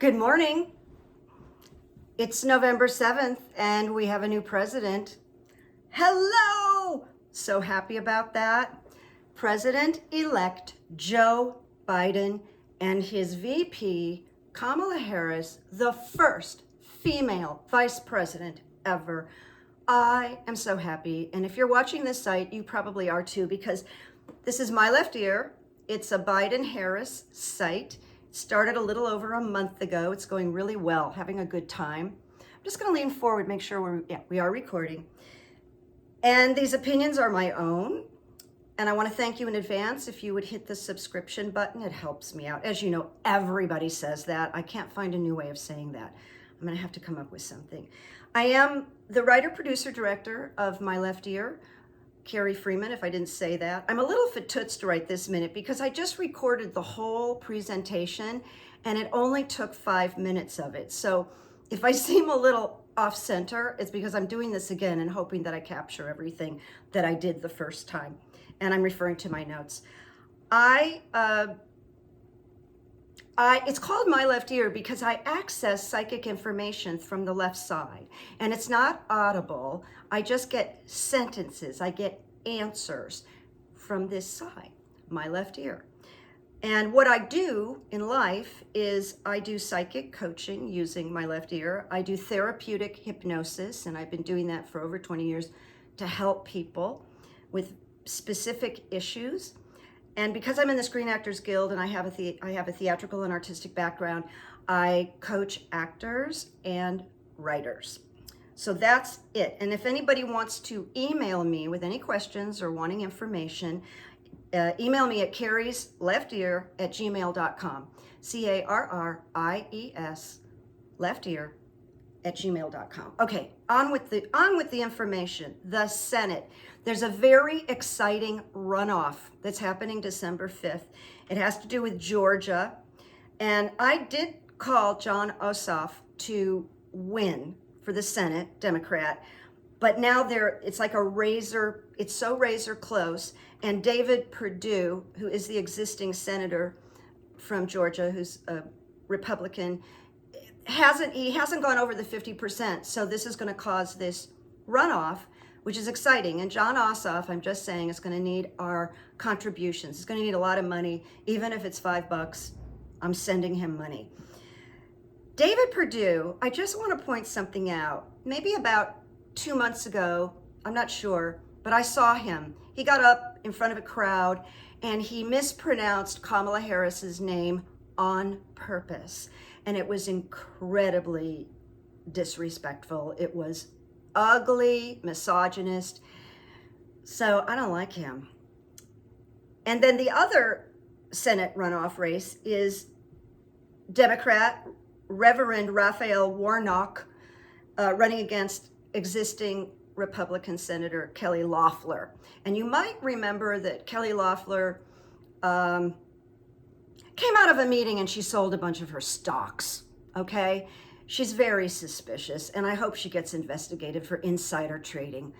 Good morning. It's November 7th and we have a new president. Hello! So happy about that. President-elect Joe Biden and his VP, Kamala Harris, the first female vice president ever. I am so happy. And if you're watching this site, you probably are too, because this is My Left Ear. It's a Biden-Harris site. Started a little over a month ago. It's going really well, having a good time. I'm just going to lean forward, make sure we are recording. And these opinions are my own. And I want to thank you in advance if you would hit the subscription button. It helps me out. As you know, everybody says that. I can't find a new way of saying that. I'm going to have to come up with something. I am the writer, producer, director of My Left Ear. Carrie Freeman, if I didn't say that. I'm a little fatootzed right this minute because I just recorded the whole presentation and it only took 5 minutes of it. So if I seem a little off center, it's because I'm doing this again and hoping that I capture everything that I did the first time. And I'm referring to my notes. It's called My Left Ear because I access psychic information from the left side, and it's not audible. I just get sentences, I get answers from this side, my left ear. And what I do in life is I do psychic coaching using my left ear. I do therapeutic hypnosis, and I've been doing that for over 20 years to help people with specific issues. And because I'm in the Screen Actors Guild and I have a theatrical and artistic background, I coach actors and writers. So that's it. And if anybody wants to email me with any questions or wanting information, email me at carriesleftear@gmail.com. CARRIES leftear@gmail.com. Okay, on with the information. The Senate. There's a very exciting runoff that's happening December 5th. It has to do with Georgia. And I did call Jon Ossoff to win for the Senate, Democrat. But now it's like a razor, it's so razor close. And David Perdue, who is the existing senator from Georgia, who's a Republican, he hasn't gone over the 50%. So this is going to cause this runoff, which is exciting. And Jon Ossoff, I'm just saying, is going to need our contributions. He's going to need a lot of money. Even if it's $5, I'm sending him money. David Perdue, I just want to point something out. Maybe about 2 months ago, I'm not sure, but I saw him. He got up in front of a crowd and he mispronounced Kamala Harris's name on purpose. And it was incredibly disrespectful. It was ugly, misogynist. So I don't like him. And then the other Senate runoff race is Democrat Reverend Raphael Warnock running against existing Republican Senator Kelly Loeffler. And you might remember that Kelly Loeffler came out of a meeting and she sold a bunch of her stocks, okay? She's very suspicious, and I hope she gets investigated for insider trading,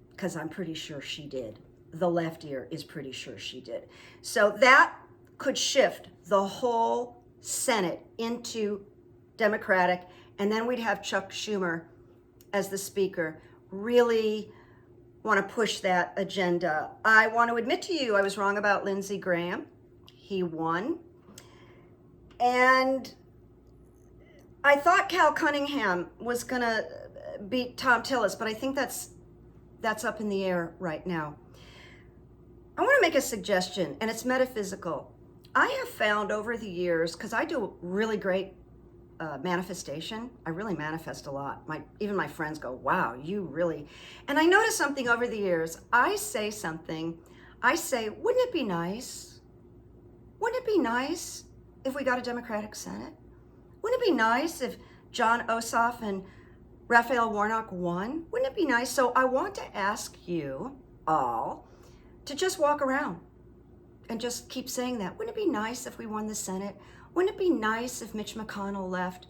because I'm pretty sure she did. The left ear is pretty sure she did. So that could shift the whole Senate into Democratic, and then we'd have Chuck Schumer as the speaker. Really want to push that agenda. I want to admit to you, I was wrong about Lindsey Graham. He won. And I thought Cal Cunningham was going to beat Tom Tillis, but I think that's up in the air right now. I want to make a suggestion, and it's metaphysical. I have found over the years, because I do really great manifestation. I really manifest a lot. Even my friends go, wow, you really. And I noticed something over the years. I say something. I say, wouldn't it be nice? Wouldn't it be nice if we got a Democratic Senate? Wouldn't it be nice if Jon Ossoff and Raphael Warnock won? Wouldn't it be nice? So I want to ask you all to just walk around and just keep saying that. Wouldn't it be nice if we won the Senate? Wouldn't it be nice if Mitch McConnell left?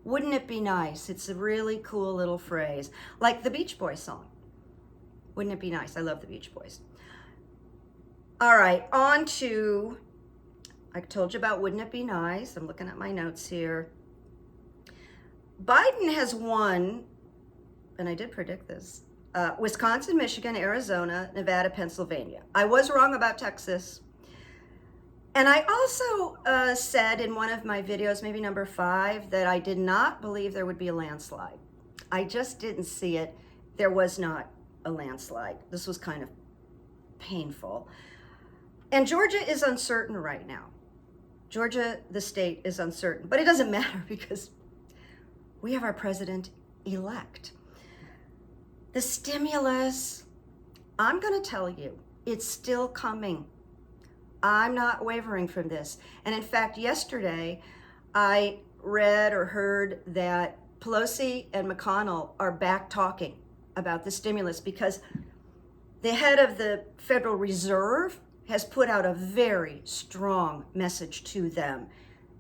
Wouldn't it be nice? It's a really cool little phrase, like the Beach Boys song. Wouldn't it be nice? I love the Beach Boys. All right, on to, I told you about wouldn't it be nice. I'm looking at my notes here. Biden has won, and I did predict this, Wisconsin, Michigan, Arizona, Nevada, Pennsylvania. I was wrong about Texas. And I also said in one of my videos, maybe number 5, that I did not believe there would be a landslide. I just didn't see it. There was not a landslide. This was kind of painful. And Georgia is uncertain right now. Georgia, the state, is uncertain. But it doesn't matter because we have our president-elect. The stimulus, I'm going to tell you, it's still coming. I'm not wavering from this. And in fact, yesterday, I read or heard that Pelosi and McConnell are back talking about the stimulus because the head of the Federal Reserve has put out a very strong message to them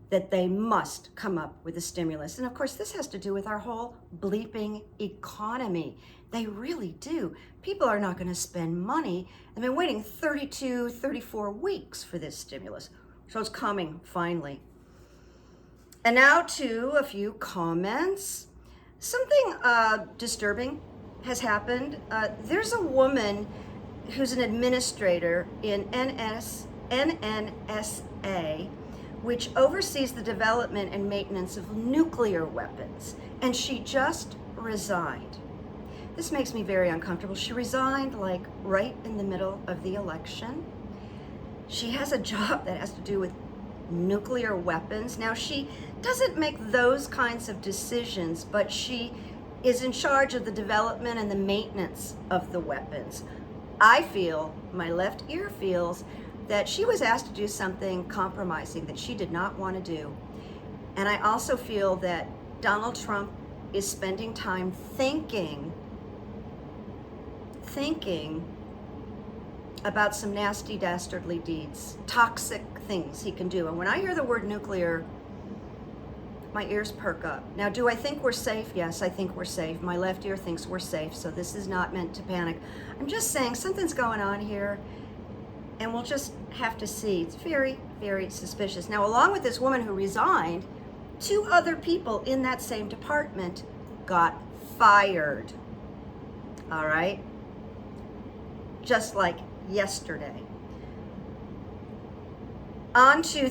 that they must come up with a stimulus. And of course, this has to do with our whole bleeping economy. They really do. People are not going to spend money. They've been waiting 32, 34 weeks for this stimulus. So it's coming finally. And now to a few comments. Something disturbing has happened. There's a woman who's an administrator in NNSA, which oversees the development and maintenance of nuclear weapons. And she just resigned. This makes me very uncomfortable. She resigned like right in the middle of the election. She has a job that has to do with nuclear weapons. Now, she doesn't make those kinds of decisions, but she is in charge of the development and the maintenance of the weapons. I feel, my left ear feels, that she was asked to do something compromising that she did not want to do. And I also feel that Donald Trump is spending time thinking about some nasty, dastardly deeds, toxic things he can do. And when I hear the word nuclear, my ears perk up. Now, do I think we're safe? Yes, I think we're safe. My left ear thinks we're safe, so this is not meant to panic. I'm just saying something's going on here, and we'll just have to see. It's very, very suspicious. Now, along with this woman who resigned, 2 other people in that same department got fired. All right? Just like yesterday. On to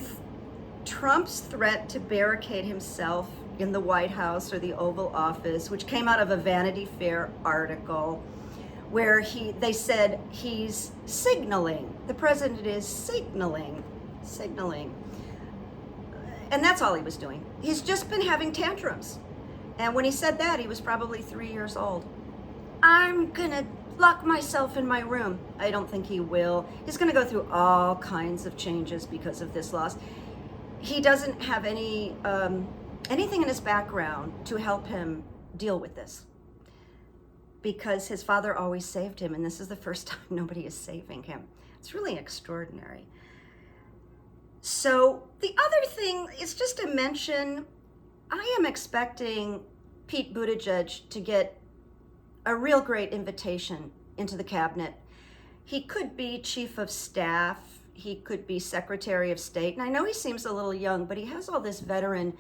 Trump's threat to barricade himself in the White House or the Oval Office, which came out of a Vanity Fair article where they said he's signaling. The president is signaling. And that's all he was doing. He's just been having tantrums. And when he said that, he was probably 3 years old. I'm gonna lock myself in my room. I don't think he will. He's gonna go through all kinds of changes because of this loss. He doesn't have anything in his background to help him deal with this because his father always saved him, and this is the first time nobody is saving him. It's really extraordinary. So the other thing is just to mention, I am expecting Pete Buttigieg to get a real great invitation into the cabinet. He could be chief of staff. He could be Secretary of State. And I know he seems a little young, but he has all this veteran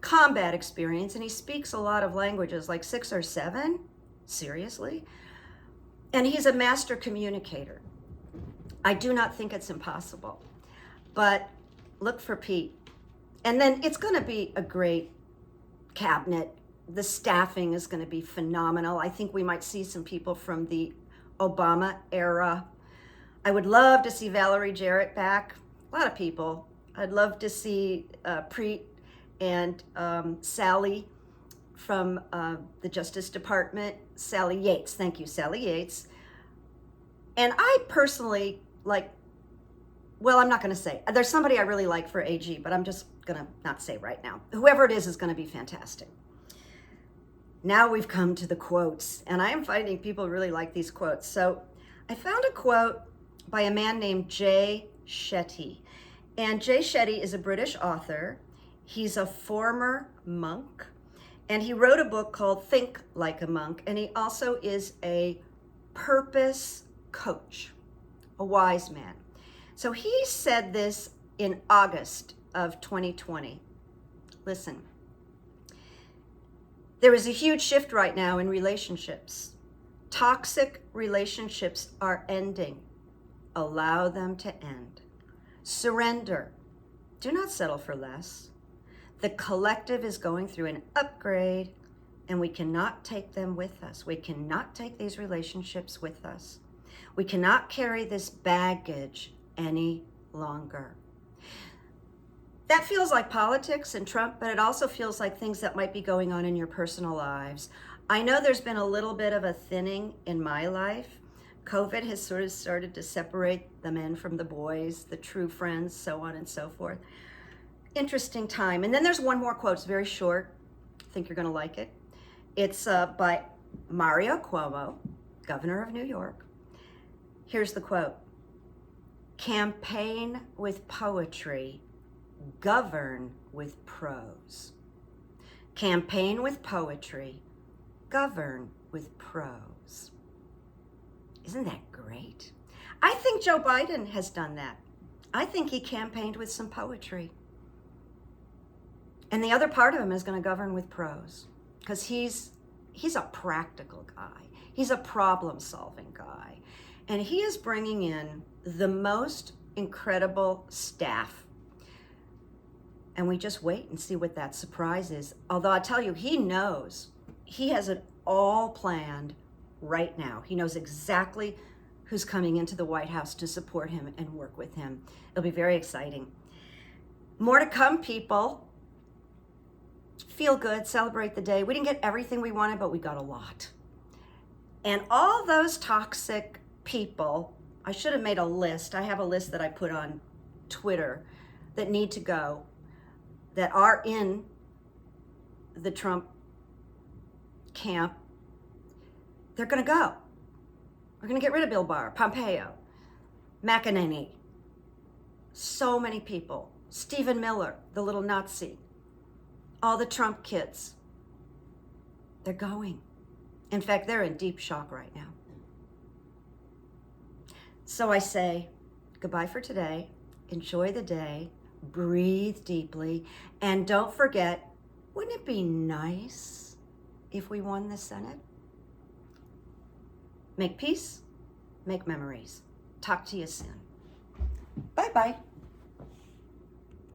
combat experience, and he speaks a lot of languages, like 6 or 7. Seriously? And he's a master communicator. I do not think it's impossible, but look for Pete. And then it's going to be a great cabinet. The staffing is going to be phenomenal. I think we might see some people from the Obama era. I would love to see Valerie Jarrett back. A lot of people. I'd love to see Preet and Sally from the Justice Department. Sally Yates. Thank you, Sally Yates. And I personally like, well, I'm not going to say. There's somebody I really like for AG, but I'm just going to not say right now. Whoever it is going to be fantastic. Now we've come to the quotes, and I am finding people really like these quotes. So I found a quote by a man named Jay Shetty. And Jay Shetty is a British author. He's a former monk, and he wrote a book called Think Like a Monk, and he also is a purpose coach, a wise man. So he said this in August of 2020. Listen. There is a huge shift right now in relationships. Toxic relationships are ending. Allow them to end. Surrender. Do not settle for less. The collective is going through an upgrade, and we cannot take them with us. We cannot take these relationships with us. We cannot carry this baggage any longer. That feels like politics and Trump, but it also feels like things that might be going on in your personal lives. I know there's been a little bit of a thinning in my life. COVID has sort of started to separate the men from the boys, the true friends, so on and so forth. Interesting time. And then there's one more quote. It's very short. I think you're going to like it. It's by Mario Cuomo, governor of New York. Here's the quote. Campaign with poetry, govern with prose. Campaign with poetry, govern with prose. Isn't that great? I think Joe Biden has done that. I think he campaigned with some poetry. And the other part of him is going to govern with prose, because he's a practical guy. He's a problem-solving guy. And he is bringing in the most incredible staff. And we just wait and see what that surprise is. Although I tell you, he knows. He has it all planned right now. He knows exactly who's coming into the White House to support him and work with him. It'll be very exciting. More to come, people. Feel good, celebrate the day. We didn't get everything we wanted, but we got a lot. And all those toxic people, I should have made a list. I have a list that I put on Twitter that need to go, that are in the Trump camp. They're going to go. We're going to get rid of Bill Barr, Pompeo, McEnany, so many people. Stephen Miller, the little Nazi, all the Trump kids. They're going. In fact, they're in deep shock right now. So I say goodbye for today. Enjoy the day. Breathe deeply. And don't forget, wouldn't it be nice if we won the Senate? Make peace, make memories. Talk to you soon. Bye-bye.